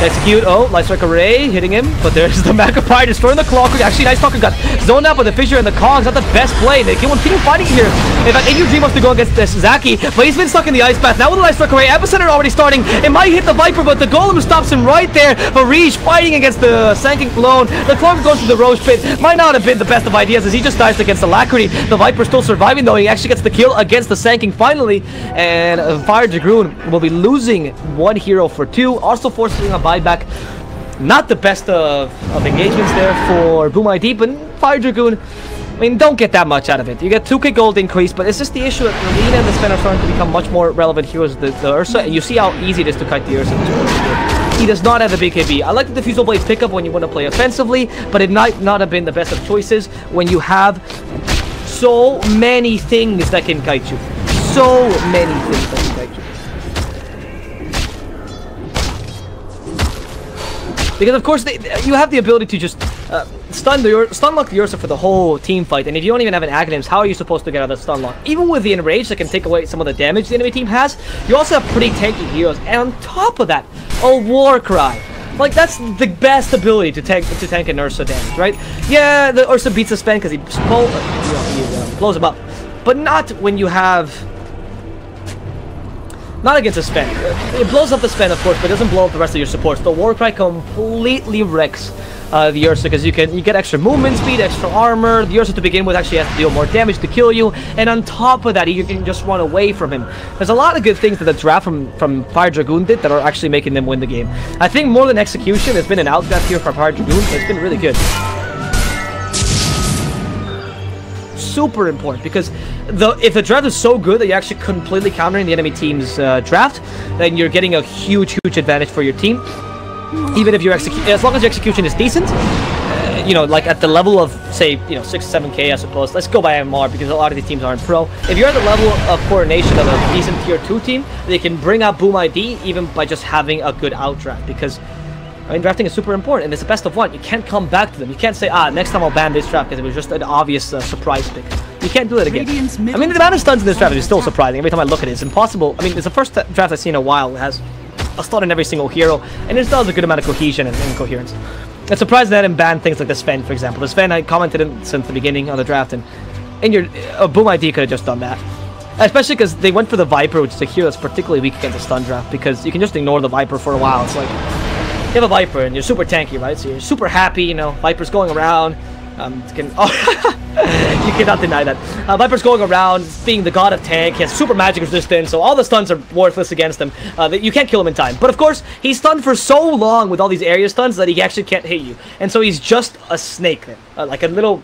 Execute. Oh, Light Strike Array hitting him, but there's the Macropire destroying the Clockwork. Actually, Night Stalker got zoned out by the Fissure and the Kong's not the best play. They continue fighting here. In fact, AU Dream wants to go against this Zaki, but he's been stuck in the Ice Path. Now with the Light Strike Array, Epicenter already starting. It might hit the Viper, but the Golem stops him right there. But Reach fighting against the Sanking Clone. The Clockwork goes to the Roche Pit. Might not have been the best of ideas as he just dies against Alacrity. The Viper still surviving though. He actually gets the kill against the Sanking finally. And Fire Dragoon will be losing 1 hero for 2. Also forcing a buyback. Not the best of engagements there for BOOM.ID, but Fire Dragoon, I mean, don't get that much out of it. You get 2k gold increase, but it's just the issue that Alina and the Sven are starting to become much more relevant heroes than the Ursa, and you see how easy it is to kite the Ursa. He does not have the BKB. I like the Diffusal Blade pickup when you want to play offensively, but it might not have been the best of choices when you have so many things that can kite you. So many things that can kite you. Because of course you have the ability to just stun lock the Ursa for the whole team fight, and if you don't even have an Aghanims, how are you supposed to get out of the stun lock? Even with the Enrage that can take away some of the damage the enemy team has, you also have pretty tanky heroes, and on top of that, a Warcry. Like, that's the best ability to tank an Ursa damage, right? Yeah, the Ursa beats the Sven because he blows him up, but not when you have... Not against a Sven. It blows up the Sven, of course, but it doesn't blow up the rest of your supports. The Warcry completely wrecks the Ursa because you get extra movement speed, extra armor. The Ursa to begin with actually has to deal more damage to kill you, and on top of that, you can just run away from him. There's a lot of good things that the draft from Fire Dragoon did that are actually making them win the game. I think more than execution, there's been an outdraft here for Fire Dragoon, so it's been really good. Super important because if the draft is so good that you're actually completely countering the enemy team's draft, then you're getting a huge advantage for your team. Even if your as long as your execution is decent, you know, like at the level of say 6-7k, I suppose. Let's go by MR because a lot of these teams aren't pro. If you're at the level of coordination of a decent tier 2 team, they can bring out BOOM.ID even by just having a good outdraft because. I mean, drafting is super important, and it's a best of 1. You can't come back to them. You can't say, next time I'll ban this draft because it was just an obvious surprise pick. You can't do that again. I mean, the amount of stuns in this draft is still surprising. Every time I look at it, it's impossible. I mean, it's the first draft I've seen in a while. It has a stun in every single hero, and it still has a good amount of cohesion and coherence. It's surprising that I didn't ban things like the Sven, for example. The Sven, I commented in since the beginning of the draft, and your BOOM.ID could have just done that. Especially because they went for the Viper, which is a hero that's particularly weak against the stun draft, because you can just ignore the Viper for a while. It's like... You have a Viper and you're super tanky, right? So you're super happy, Viper's going around. You cannot deny that. Viper's going around, being the god of tank. He has super magic resistance, so all the stuns are worthless against him. That you can't kill him in time. But of course, he's stunned for so long with all these area stuns that he actually can't hit you. And so he's just a snake then. Like a little,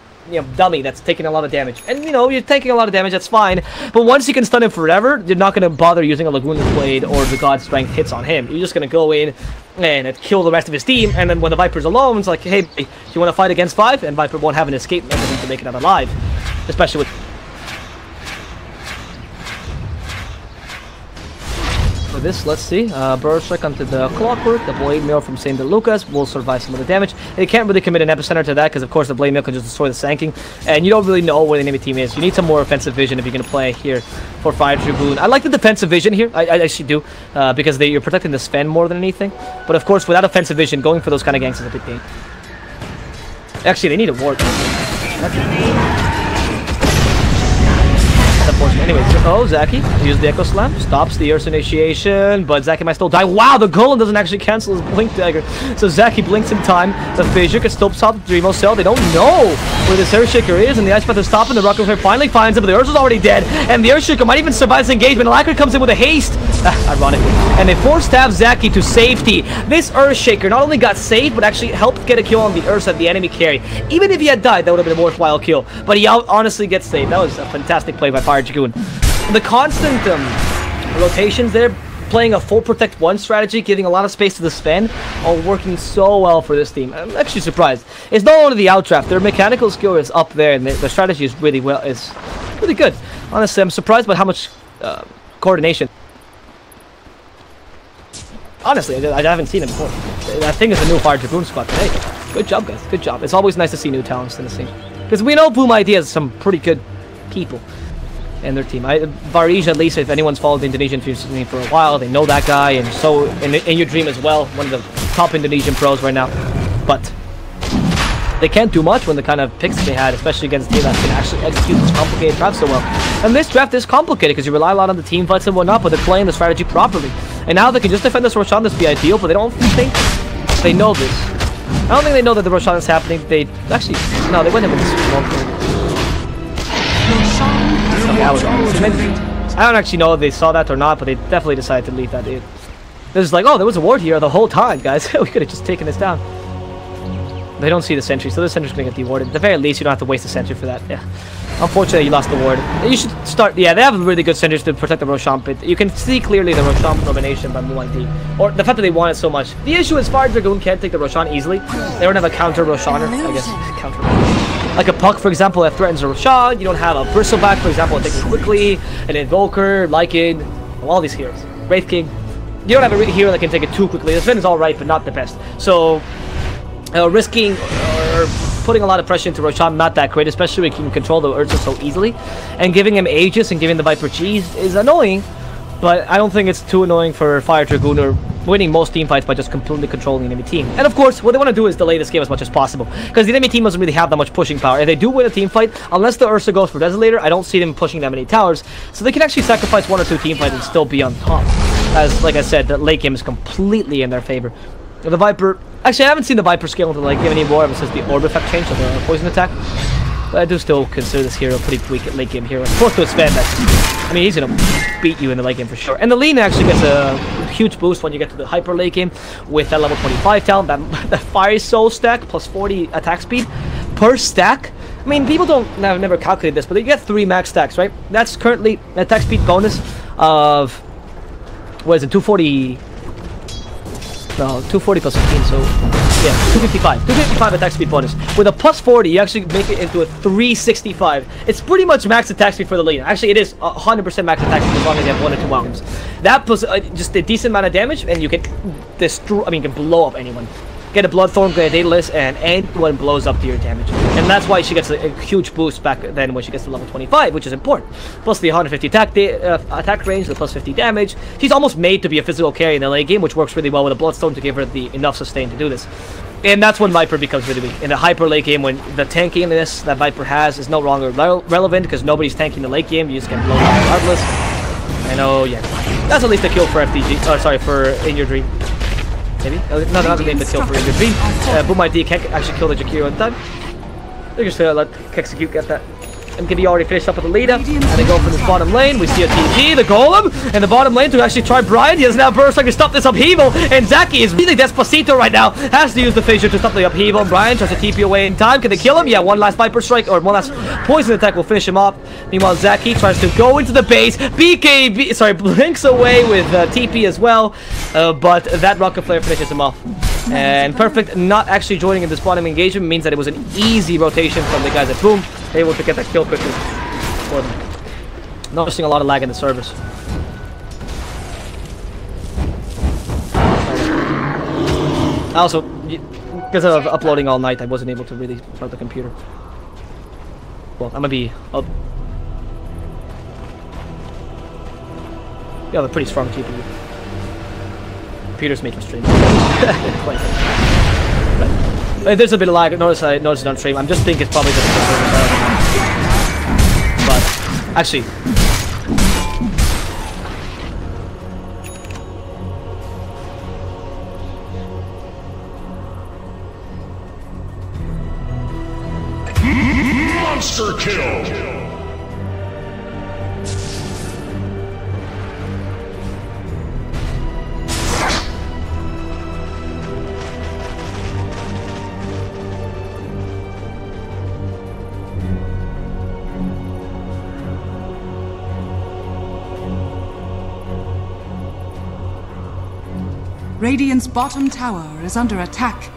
dummy that's taking a lot of damage. And, you're taking a lot of damage, that's fine. But once you can stun him forever, you're not going to bother using a Lagoon's Blade or the God Strength hits on him. You're just going to go in and kill the rest of his team, and then when the Viper's alone, it's like, hey, do you want to fight against 5? And Viper won't have an escape mechanism to make it out alive. Especially with... For this, let's see. Berserk onto the Clockwork. The Blade Mail from St. Lucas will survive some of the damage. They can't really commit an epicenter to that because, of course, the Blade Mail can just destroy the Sanking. And you don't really know where the enemy team is. You need some more offensive vision if you're going to play here for Fire Dragoon. I like the defensive vision here. I actually do. Because you're protecting the Sven more than anything. But, of course, without offensive vision, going for those kind of ganks is a big thing. Actually, they need a ward. Anyways, Zaki used the Echo Slam, stops the Earth Initiation, but Zaki might still die. Wow, the Golem doesn't actually cancel his Blink Dagger. So Zaki blinks in time. The Fissure can still stop the Dreamo Cell. They don't know where this Earthshaker is, and the Ice Path is stopping. The Rocket Flare finally finds him, but the Ursa's already dead, and the Earthshaker might even survive this engagement. Alacrity comes in with a haste. Ironic. And they force-stab Zaki to safety. This Earthshaker not only got saved, but actually helped get a kill on the Ursa, the enemy carry. Even if he had died, that would have been a worthwhile kill. But he honestly gets saved. That was a fantastic play by Fire Dragoon. The constant rotations there, playing a full Protect 1 strategy, giving a lot of space to the Sven, are working so well for this team. I'm actually surprised. It's not only the outdraft, their mechanical skill is up there, and their strategy is really good. Honestly, I'm surprised by how much coordination. Honestly, I haven't seen it before. I think it's a new Fire Dragoon squad today. Good job, guys. Good job. It's always nice to see new talents in the scene. Because we know BOOM.ID has some pretty good people in their team. Varij, at least, if anyone's followed the Indonesian scene for a while, they know that guy, and so in your dream as well, one of the top Indonesian pros right now. But they can't do much when the kind of picks they had, especially against a team that can actually execute this complicated draft so well. And this draft is complicated because you rely a lot on the team fights and whatnot, but they're playing the strategy properly. And now they can just defend this Roshan, this be ideal, but they don't think they know this. I don't think they know that the Roshan is happening. They went in with this smoke. Okay, I don't actually know if they saw that or not, but they definitely decided to leave that in. This is like, oh, there was a ward here the whole time, guys. We could have just taken this down. They don't see the sentry, so the sentry's gonna get dewarded. At the very least, you don't have to waste the sentry for that. Yeah. Unfortunately, you lost the ward. You should start... Yeah, they have really good sentries to protect the Roshan pit. You can see clearly the Roshan domination by BOOM.ID. Or the fact that they want it so much. The issue is Fire Dragoon can't take the Roshan easily. They don't have a counter Roshaner, I guess. Counter. Like a Puck, for example, that threatens a Roshan. You don't have a Bristleback, for example, that takes it quickly. An Invoker, Lycan, all these heroes. Wraith King. You don't have a hero that can take it too quickly. The Sven is alright, but not the best. So... risking or putting a lot of pressure into Roshan, not that great, especially when you can control the Ursa so easily. And giving him Aegis and giving the Viper cheese is annoying, but I don't think it's too annoying for Fire Dragoon or winning most team fights by just completely controlling the enemy team. And of course, what they want to do is delay this game as much as possible, because the enemy team doesn't really have that much pushing power. If they do win a team fight, unless the Ursa goes for Desolator, I don't see them pushing that many towers, so they can actually sacrifice 1 or 2 team fights and still be on top. As, like I said, the late game is completely in their favor. The Viper... Actually, I haven't seen the Viper scale into the late game anymore ever since the Orb effect change of the poison attack. But I do still consider this hero a pretty weak late game hero. Close to a Sven, I mean, he's gonna beat you in the late game for sure. And the Lina actually gets a huge boost when you get to the hyper late game with that level 25 talent, that Fire Soul stack plus 40 attack speed per stack. I mean, people have never calculated this, but you get 3 max stacks, right? That's currently an attack speed bonus of, what is it, 240... No, 240 plus 15, so yeah, 255. 255 attack speed bonus. With a plus 40, you actually make it into a 365. It's pretty much max attack speed for the Lina. Actually, it is 100% max attack speed as long as you have 1 or 2 items. That plus just a decent amount of damage, and you can destroy. I mean, you can blow up anyone. Get a Bloodthorn, get a Daedalus, and anyone blows up to your damage. And that's why she gets a huge boost back then when she gets to level 25, which is important. Plus the 150 attack range, the plus 50 damage. She's almost made to be a physical carry in the late game, which works really well with a Bloodstone to give her the enough sustain to do this. And that's when Viper becomes really weak. In the hyper late game, when the tankiness that Viper has is no longer relevant because nobody's tanking the late game, you just get blown up regardless. And oh yeah, that's at least a kill for FTG. Oh, sorry, for In Your Dream. Maybe? No, not the name, but kill for In Your Dream. BOOM.ID can't actually kill the Jakiro in time. They're just gonna let Execute get that. MKB already finished up with the lead up, and they go for this bottom lane. We see a TP, the Golem, and the bottom lane to actually try Brian. He has now burst to stop this upheaval, and Zaki is really Despacito right now. Has to use the fissure to stop the upheaval. Brian tries to TP away in time. Can they kill him? Yeah, one last Viper Strike, or one last Poison Attack will finish him off. Meanwhile, Zaki tries to go into the base. BKB, sorry, blinks away with TP as well, but that Rocket Flare finishes him off. And Perfect not actually joining in this bottom engagement means that it was an easy rotation from the guys at Boom, able to get that kill quickly for them. Noticing a lot of lag in the servers. Also, because of uploading all night, I wasn't able to really start the computer. Well, I'm gonna be up. You have a pretty strong GPU. Computer's making stream. But there's a bit of lag. Notice it on stream. I'm just thinking it's probably just but actually, Monster kill! Radiant's bottom tower is under attack.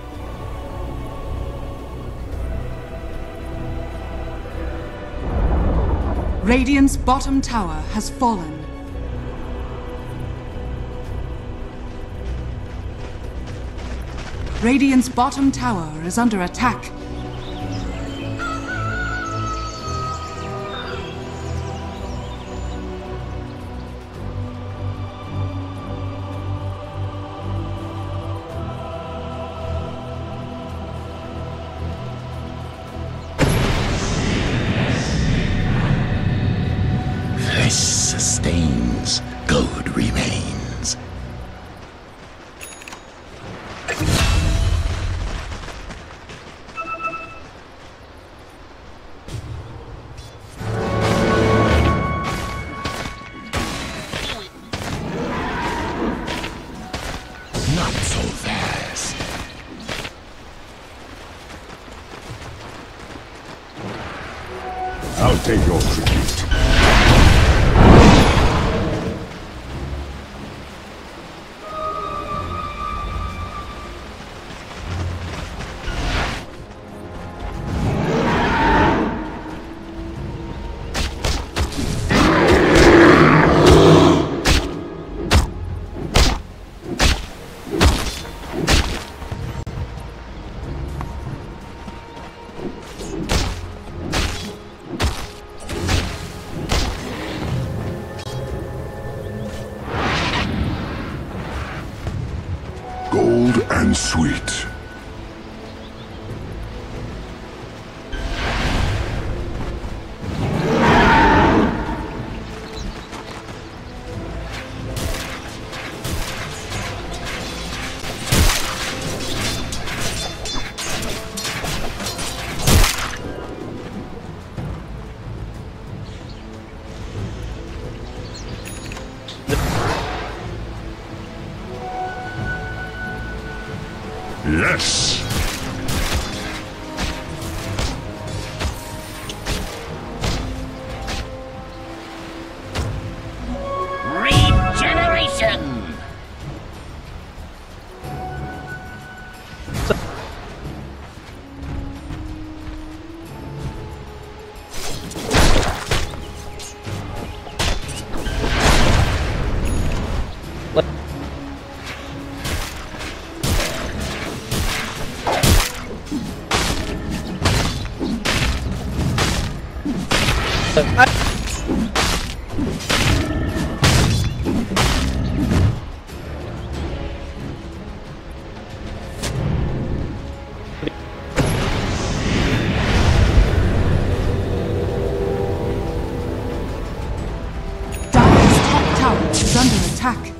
Radiant's bottom tower has fallen. Radiant's bottom tower is under attack. Sustains, gold remains. Not so fast. I'll take your tribute. Gold and sweet. Yes! Regeneration! Is under attack.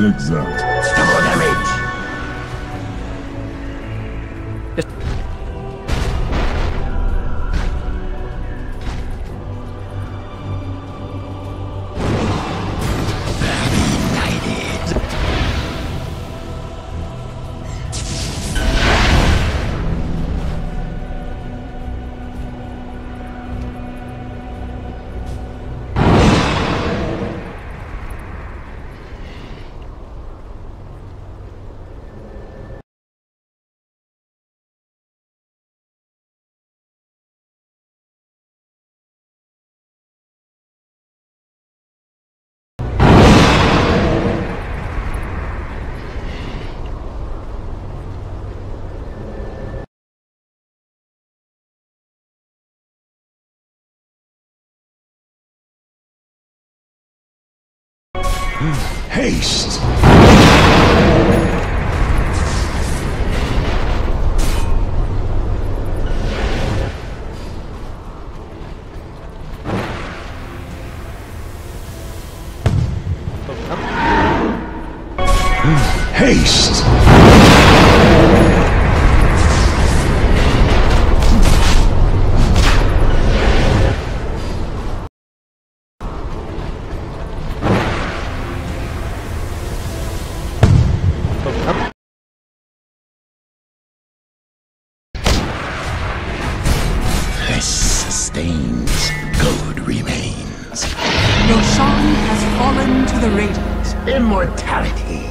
zigzag. Double damage. Haste! Haste! This sustains. Gold remains. Roshan has fallen to the Radiant. Immortality.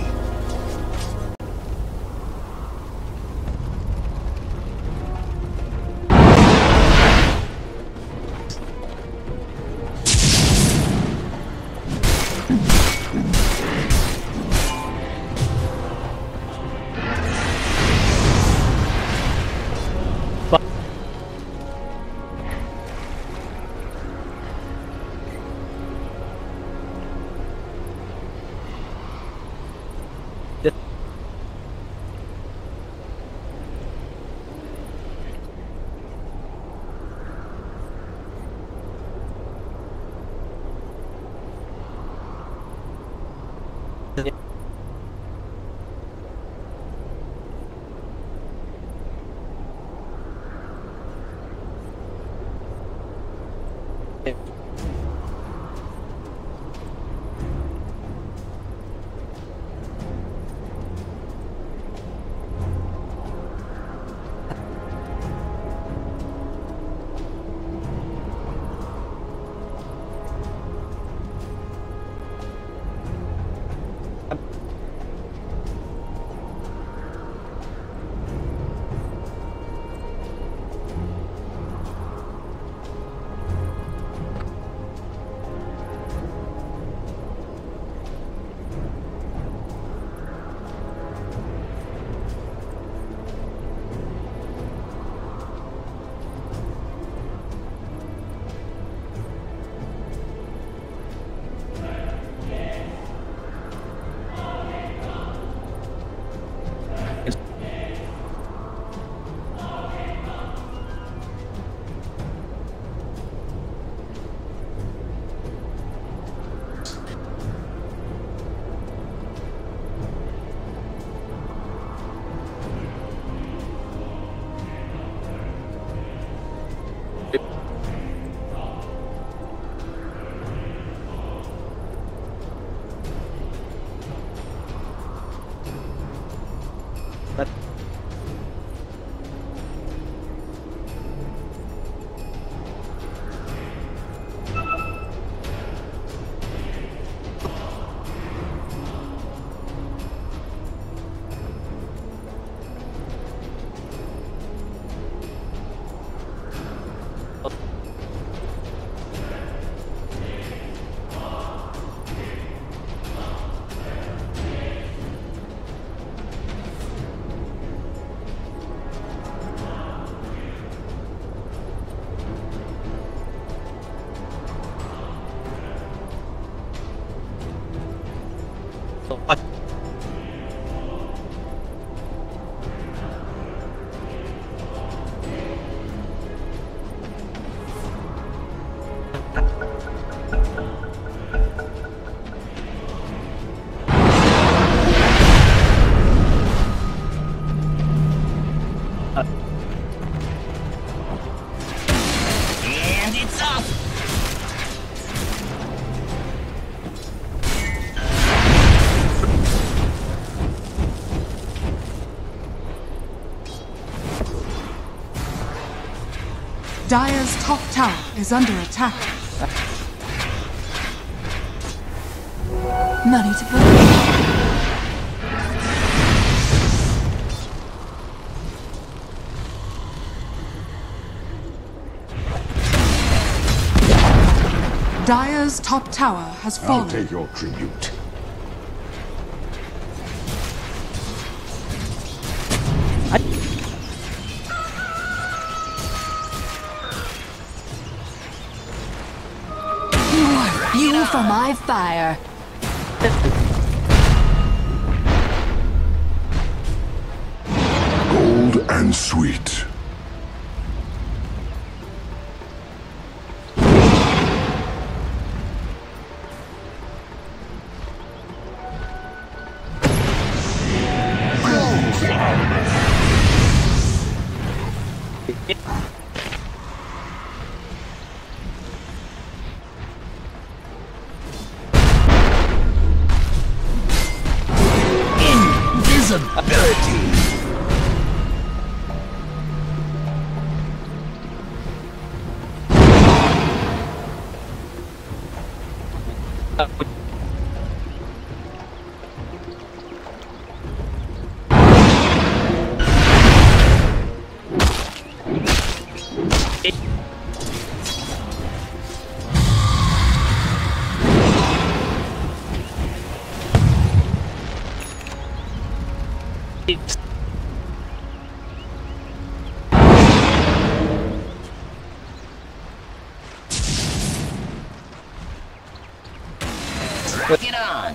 And it's up! Dire's top tower is under attack. Money to burn. Dire's top tower has fallen. I'll take your tribute. Fuel for my fire. Gold and sweet. Invisibility! Get on!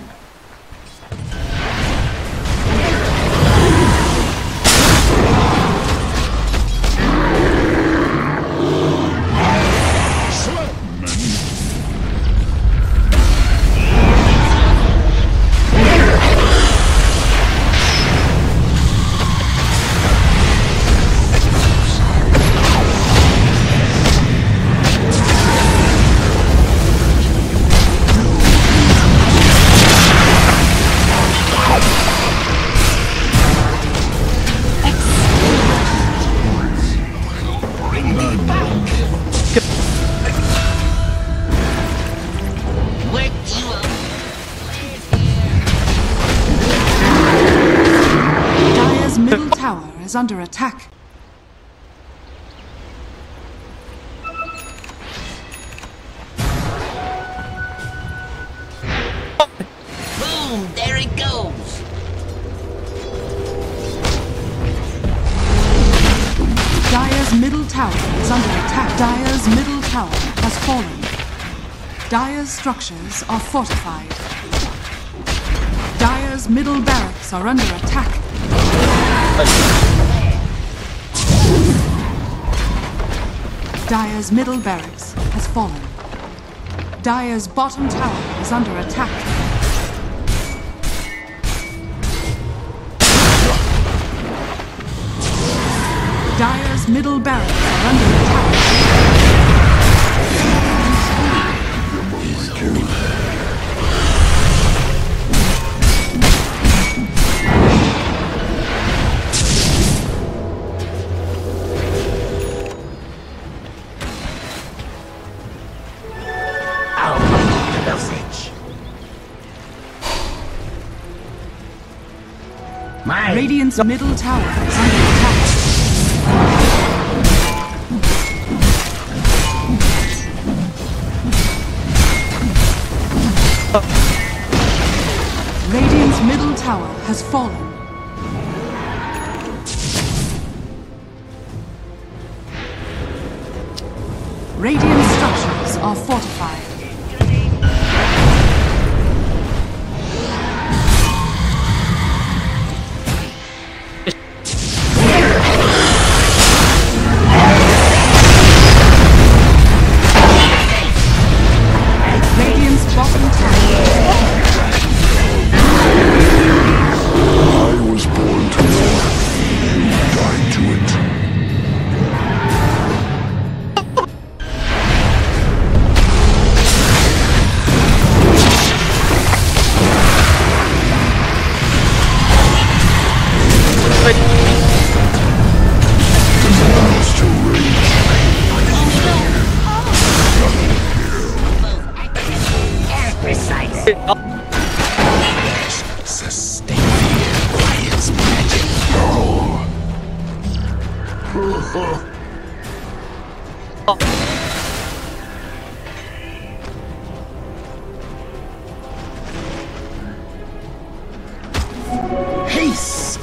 Middle tower is under attack. Boom! There it goes! Dire's middle tower is under attack. Dire's middle tower has fallen. Dire's structures are fortified. Dire's middle barracks are under attack. Dire's middle barracks has fallen. Dire's bottom tower is under attack. Dire's middle barracks are under attack. Radiant's middle tower is under attack. Radiant's middle tower has fallen. Radiant structures are fortified. Haste!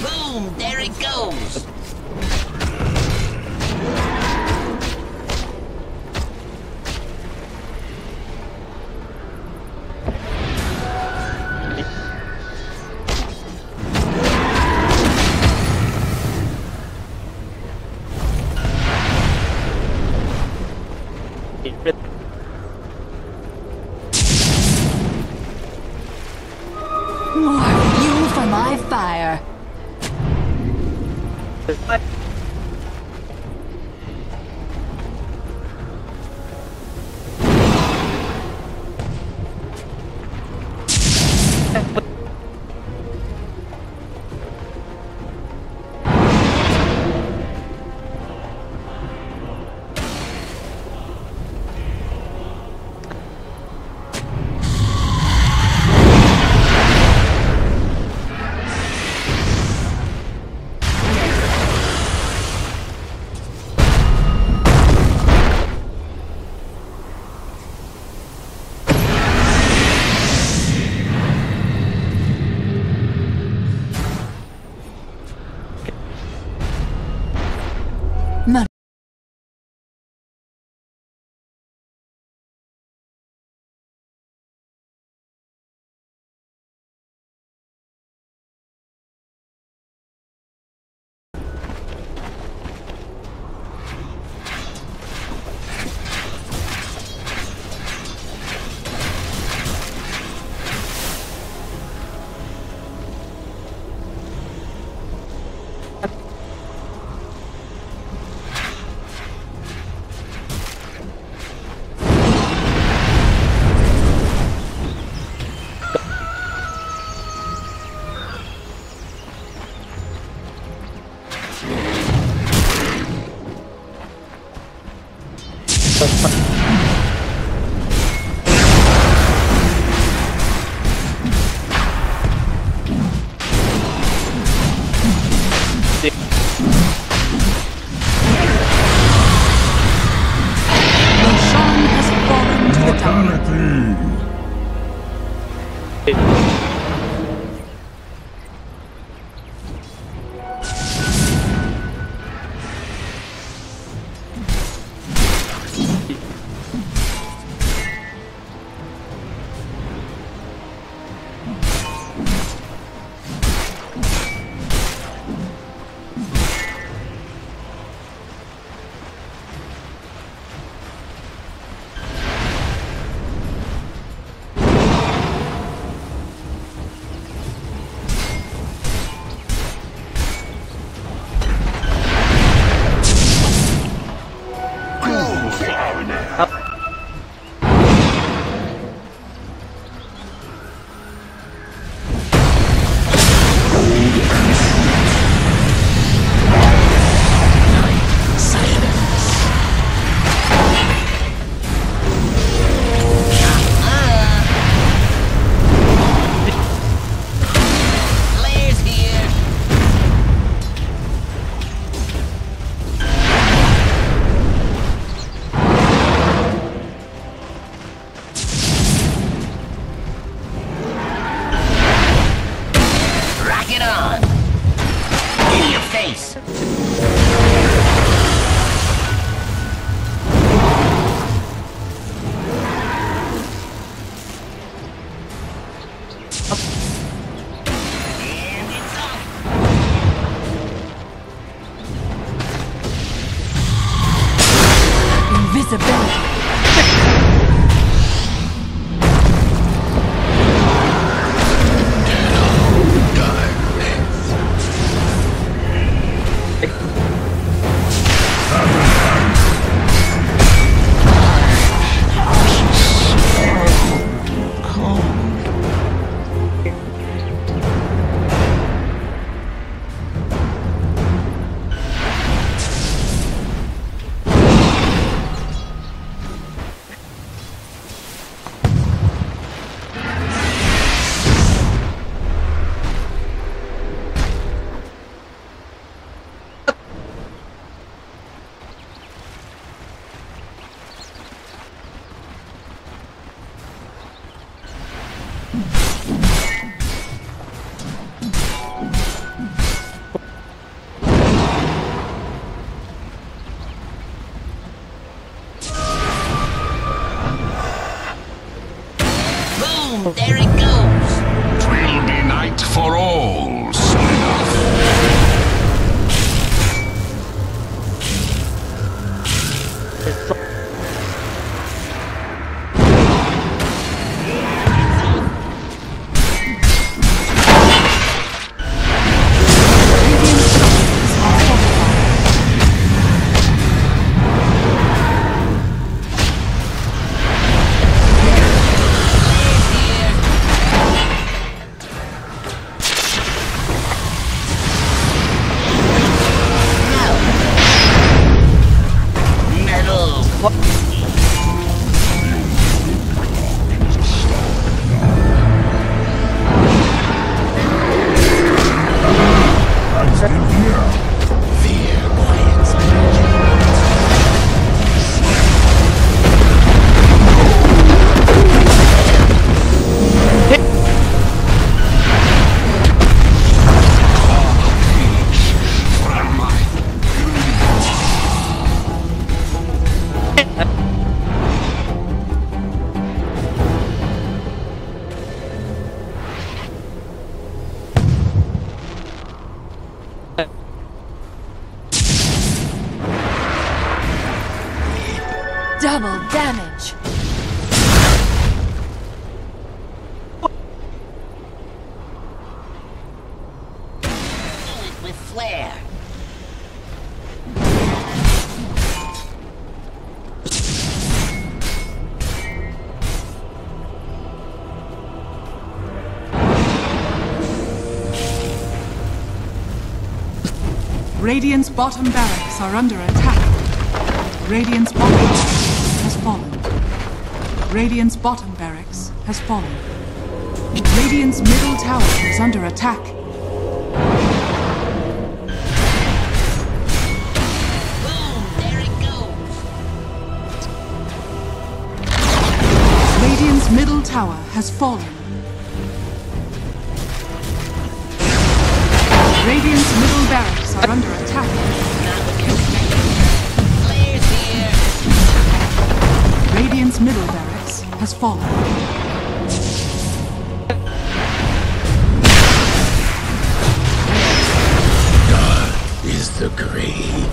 Boom! There it goes! More fuel for my fire. Boom! There it goes. 'Twill be night for all soon enough. Double damage. With flair. Radiant's bottom barracks are under attack. Radiant's bottom barracks has fallen. Radiant's bottom barracks has fallen. Radiant's middle tower is under attack. Boom! There it goes. Radiant's middle tower has fallen. Radiant's middle barracks are under attack. Not with your flares here. Radiant's middle barracks has fallen. Is the grave.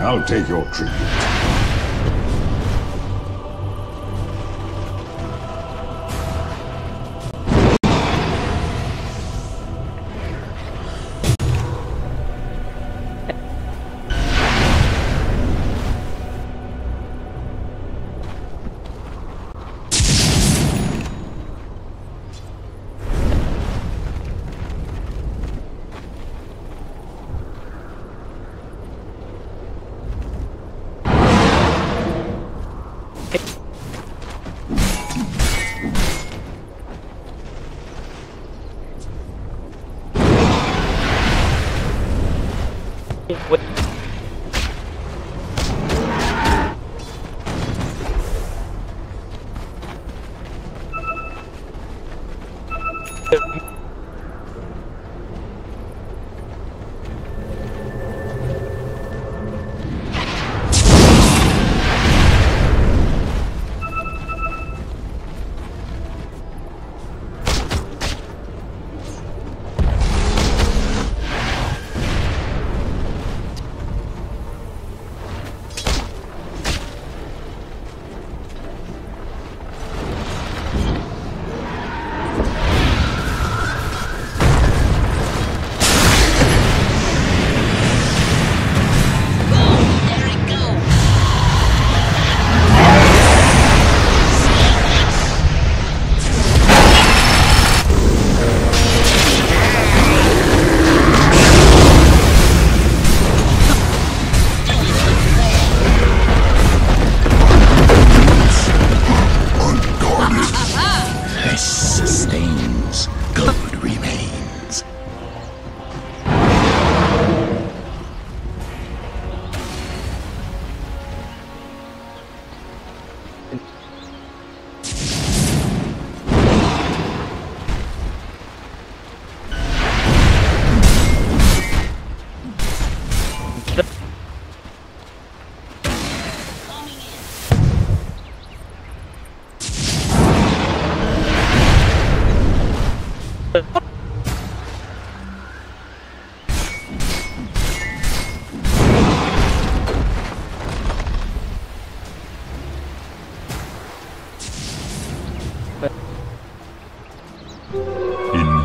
I'll take your tribute.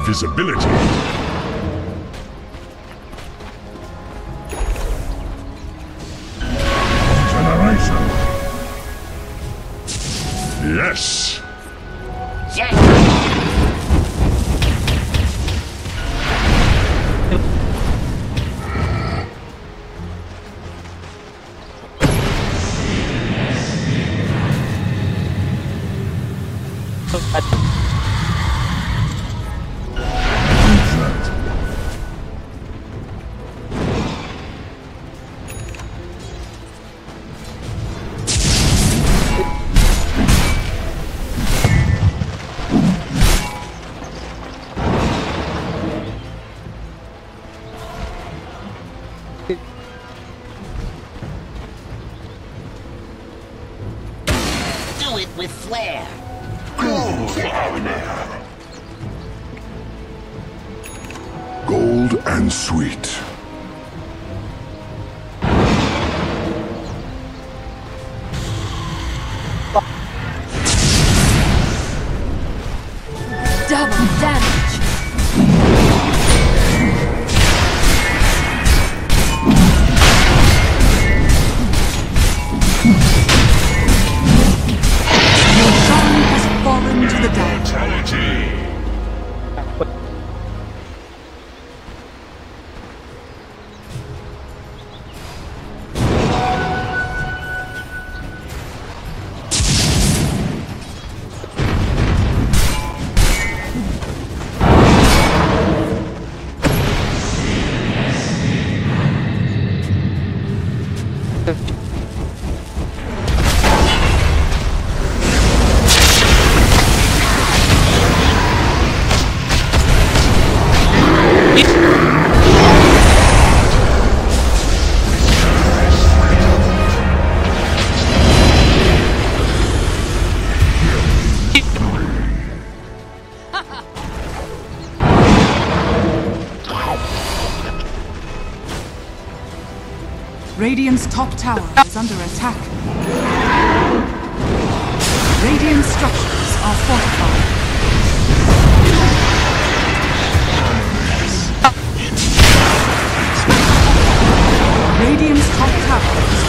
Invisibility. Generation. Yes. Do it with flair. Gold and sweet. Double damage. Your son has fallen to the dead. Fatality. Radiant's top tower is under attack. Radiant structures are fortified. Radiant's top tower is